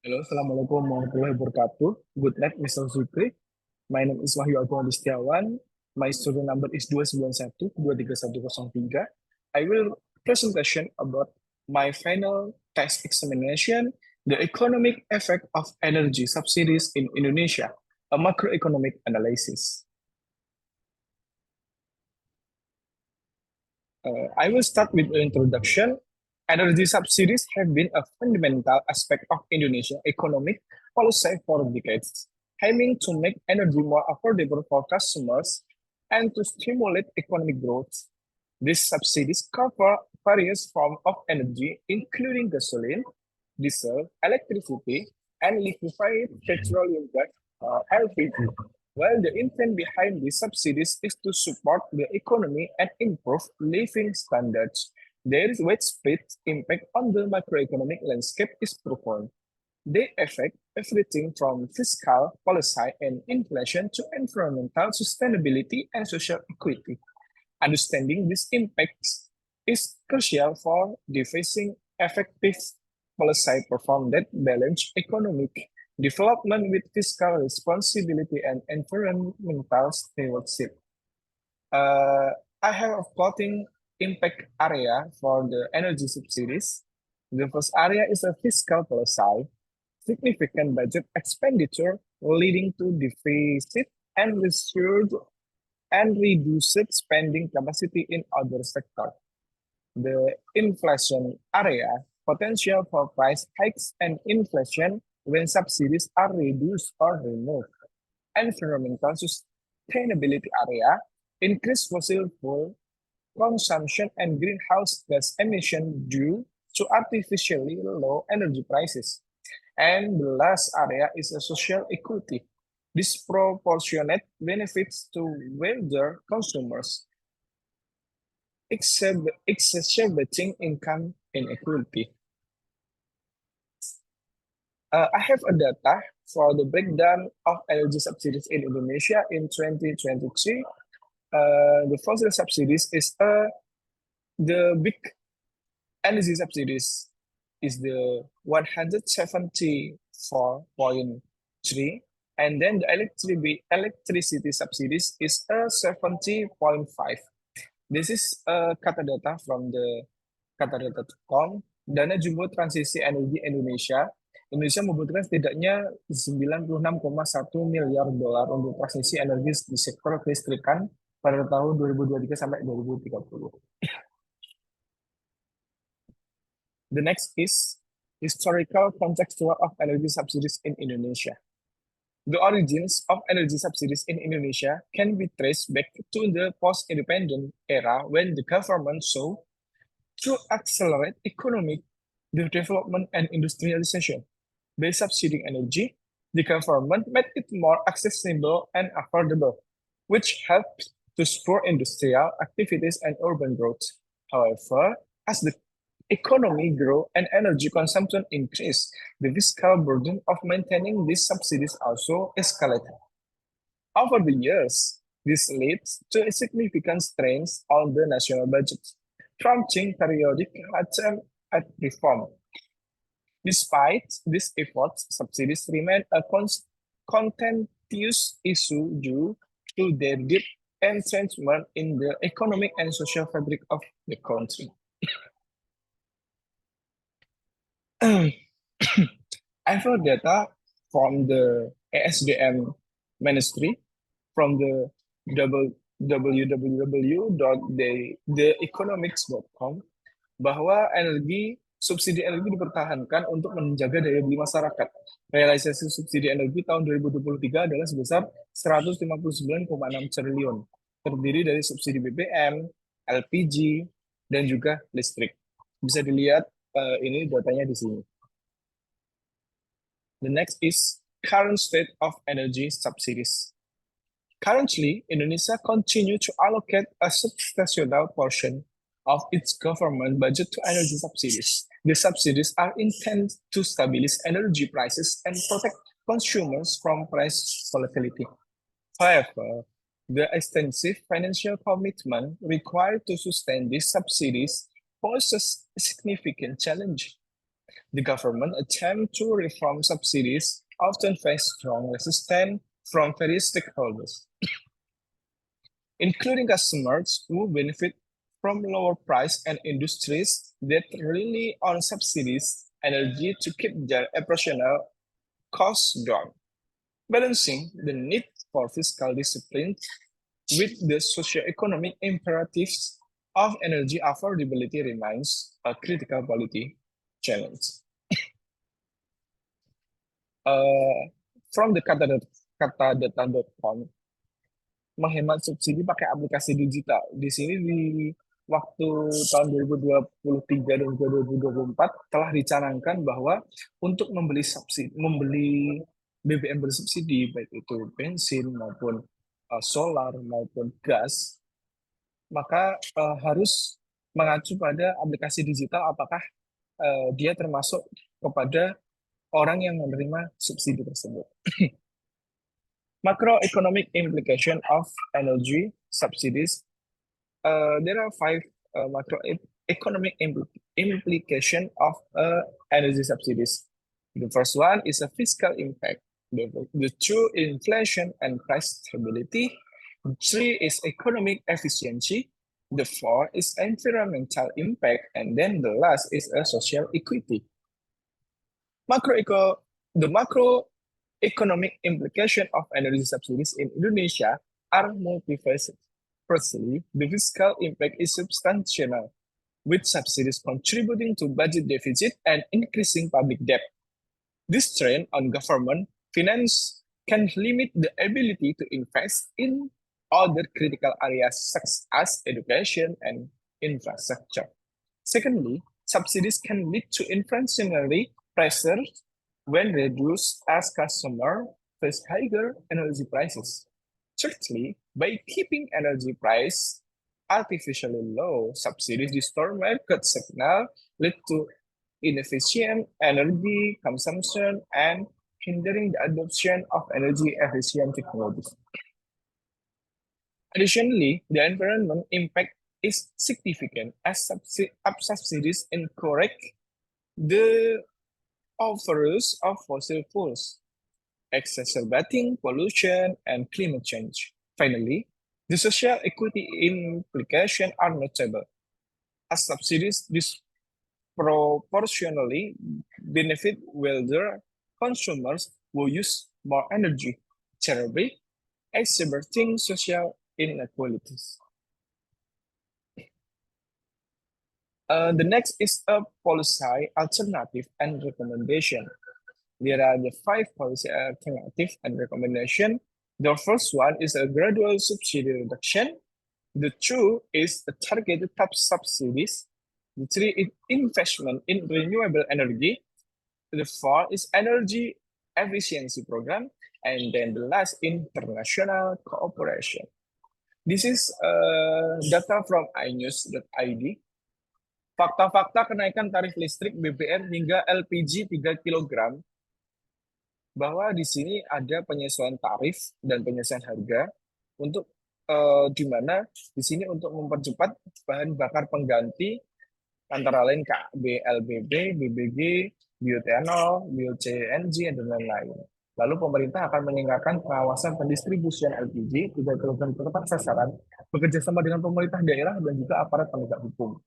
Halo, Assalamualaikum warahmatullahi wabarakatuh. Good night, Mr. Zukri. My name is Wahyu Agung Adistiawan. My student number is 291-23103. I will presentation about my final test examination, the economic effect of energy subsidies in Indonesia, a macroeconomic analysis. I will start with the introduction. Energy subsidies have been a fundamental aspect of Indonesian economic policy for decades, aiming to make energy more affordable for customers and to stimulate economic growth. These subsidies cover various forms of energy, including gasoline, diesel, electricity, and liquefied petroleum gas, LPG. While the intent behind these subsidies is to support the economy and improve living standards, their widespread impact on the macroeconomic landscape is profound. They affect everything from fiscal policy and inflation to environmental sustainability and social equity. Understanding these impacts is crucial for devising effective policy perform that balance economic development with fiscal responsibility and environmental stewardship. Uh, I have a plotting impact area for the energy subsidies. The first area is a fiscal policy, significant budget expenditure leading to deficit and reduced spending capacity in other sectors. The inflation area, potential for price hikes and inflation when subsidies are reduced or removed. Environmental sustainability area, increased fossil fuel consumption and greenhouse gas emission due to artificially low energy prices. And the last area is a social equity, disproportionate benefits to wealthier consumers, exacerbating income inequality. I have a data for the breakdown of energy subsidies in Indonesia in 2023. The fossil subsidies is the big energy subsidies is the 174.3, and then the electricity subsidies is 70.5. This is kata data from the katadata.com. Dana Jumbo Transisi Energi Indonesia. Indonesia membutuhkan setidaknya 96,1 miliar dolar untuk transisi energi di sektor kelistrikan pada tahun 2023 sampai 2030. The next is historical contextual of energy subsidies in Indonesia. The origins of energy subsidies in Indonesia can be traced back to the post-independent era when the government sought to accelerate economic development and industrialization. By subsidizing energy, the government made it more accessible and affordable, which helped to spur industrial activities and urban growth. However, as the economy grew and energy consumption increased, the fiscal burden of maintaining these subsidies also escalated. Over the years, this leads to significant strains on the national budget, prompting periodic attempts at reform. Despite these efforts, subsidies remain a contentious issue due to their deep entrenchment in the economic and social fabric of the country. I have data from the ESDM Ministry from the www.theeconomics.com bahwa subsidi energi dipertahankan untuk menjaga daya beli masyarakat. Realisasi subsidi energi tahun 2023 adalah sebesar 159,6 triliun, terdiri dari subsidi BBM, LPG, dan juga listrik. Bisa dilihat ini datanya di sini. The next is current state of energy subsidies. Currently, Indonesia continues to allocate a substantial portion of its government budget to energy subsidies. The subsidies are intended to stabilize energy prices and protect consumers from price volatility. However, the extensive financial commitment required to sustain these subsidies poses a significant challenge. The government attempt to reform subsidies often face strong resistance from various stakeholders, including customers who benefit from lower price and industries that rely on subsidies energy to keep their operational costs down. Balancing the need for fiscal discipline with the socio-economic imperatives of energy affordability remains a critical policy challenge. From the katadata.com, menghemat subsidi pakai aplikasi digital. Di sini di waktu tahun 2023 dan 2024 telah dicanangkan bahwa untuk membeli BBM bersubsidi, baik itu bensin maupun solar maupun gas, maka harus mengacu pada aplikasi digital apakah dia termasuk kepada orang yang menerima subsidi tersebut. Macroeconomic implication of energy subsidies. There are 5 macroeconomic implication of energy subsidies. The first one is a fiscal impact. The two, inflation and price stability. The 3 is economic efficiency. The 4 is environmental impact. And then the last is a social equity. The macroeconomic implication of energy subsidies in Indonesia are multifaceted. Firstly, the fiscal impact is substantial, with subsidies contributing to budget deficit and increasing public debt. This strain on government finance can limit the ability to invest in other critical areas such as education and infrastructure. Secondly, subsidies can lead to inflationary pressures when reduced as customers face higher energy prices. Thirdly, by keeping energy price artificially low, subsidies distort market signal, lead to inefficient energy consumption and hindering the adoption of energy efficient technologies. Additionally, the environment impact is significant as subsidies encourage the overuse of fossil fuels, exacerbating pollution and climate change. Finally, the social equity implications are notable, as subsidies disproportionately benefit wealthier consumers who use more energy, thereby exacerbating social inequalities. The next is a policy alternative and recommendation. There are the 5 policy alternatives and recommendation. The first one is a gradual subsidy reduction. The 2 is a targeted top subsidies. The 3 is investment in renewable energy. The 4 is energy efficiency program. And then the last, international cooperation. This is data from inews.id. Fakta-fakta kenaikan tarif listrik BBM hingga LPG 3 kg, bahwa di sini ada penyesuaian tarif dan penyesuaian harga untuk di mana di sini untuk mempercepat bahan bakar pengganti antara lain KBLBB, BBG, bioetanol, bio-CNG, dan lain-lain. Lalu pemerintah akan meningkatkan pengawasan pendistribusian LPG 3 kg tepat sasaran bekerjasama dengan pemerintah daerah dan juga aparat penegak hukum.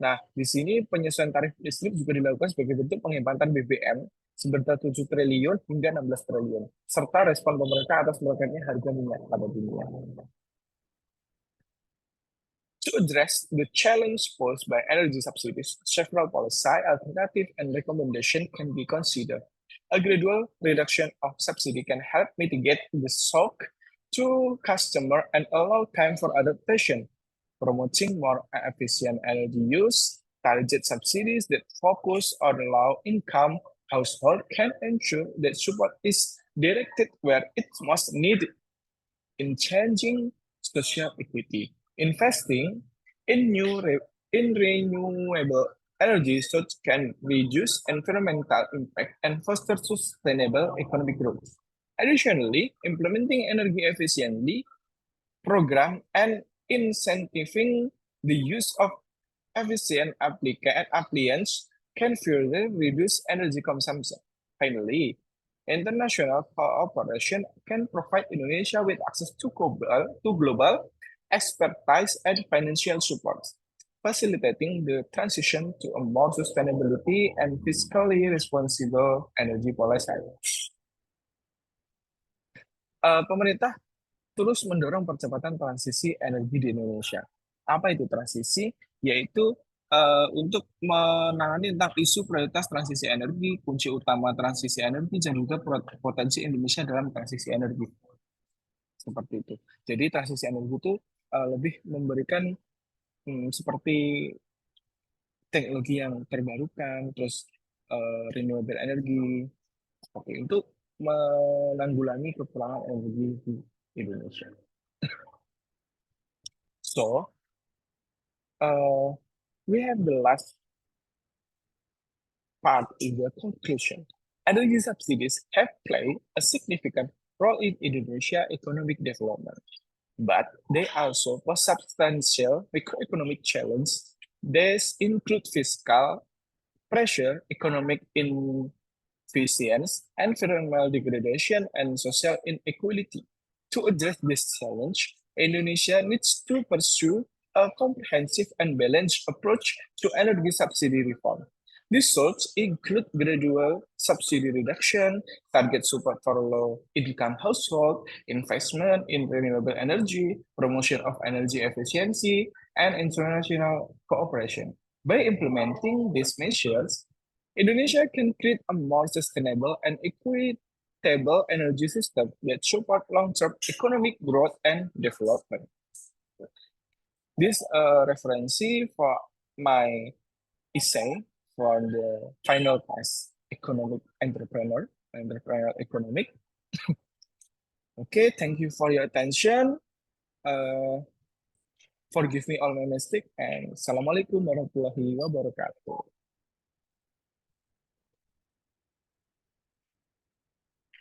Nah, di sini penyesuaian tarif listrik juga dilakukan sebagai bentuk penghematan BBM sebesar 7 triliun hingga 16 triliun, serta respon pemerintah atas melonjaknya harga minyak pada dunia. To address the challenge posed by energy subsidies, several policy alternatives and recommendations can be considered. A gradual reduction of subsidy can help mitigate the shock to customer and allow time for adaptation. Promoting more efficient energy use, target subsidies that focus on low-income households can ensure that support is directed where it's most needed. In changing social equity, investing in renewable energy sources can reduce environmental impact and foster sustainable economic growth. Additionally, implementing energy efficiency program and incentivizing the use of efficient appliance can further reduce energy consumption. Finally, international cooperation can provide Indonesia with access to global expertise and financial support, facilitating the transition to a more sustainability and fiscally responsible energy policy. Pemerintah terus mendorong percepatan transisi energi di Indonesia. Apa itu transisi? Yaitu untuk menangani tentang isu prioritas transisi energi, kunci utama transisi energi, dan juga potensi Indonesia dalam transisi energi. Seperti itu. Jadi transisi energi itu lebih memberikan seperti teknologi yang terbarukan, terus renewable energy, seperti untuk menanggulangi kekurangan energi di Indonesia. So, we have the last part in the conclusion. Energy subsidies have played a significant role in Indonesia economic development, but they also pose substantial macroeconomic challenges. These include fiscal pressure, economic inefficiency, environmental degradation, and social inequality. To address this challenge, Indonesia needs to pursue a comprehensive and balanced approach to energy subsidy reform. These sorts include gradual subsidy reduction, target support for low-income households, investment in renewable energy, promotion of energy efficiency, and international cooperation. By implementing these measures, Indonesia can create a more sustainable and equitable energy system that support long-term economic growth and development. This reference for my essay for the final test, economic entrepreneurial economic. Okay, thank you for your attention. Forgive me all my mistake, and Assalamualaikum warahmatullahi wabarakatuh.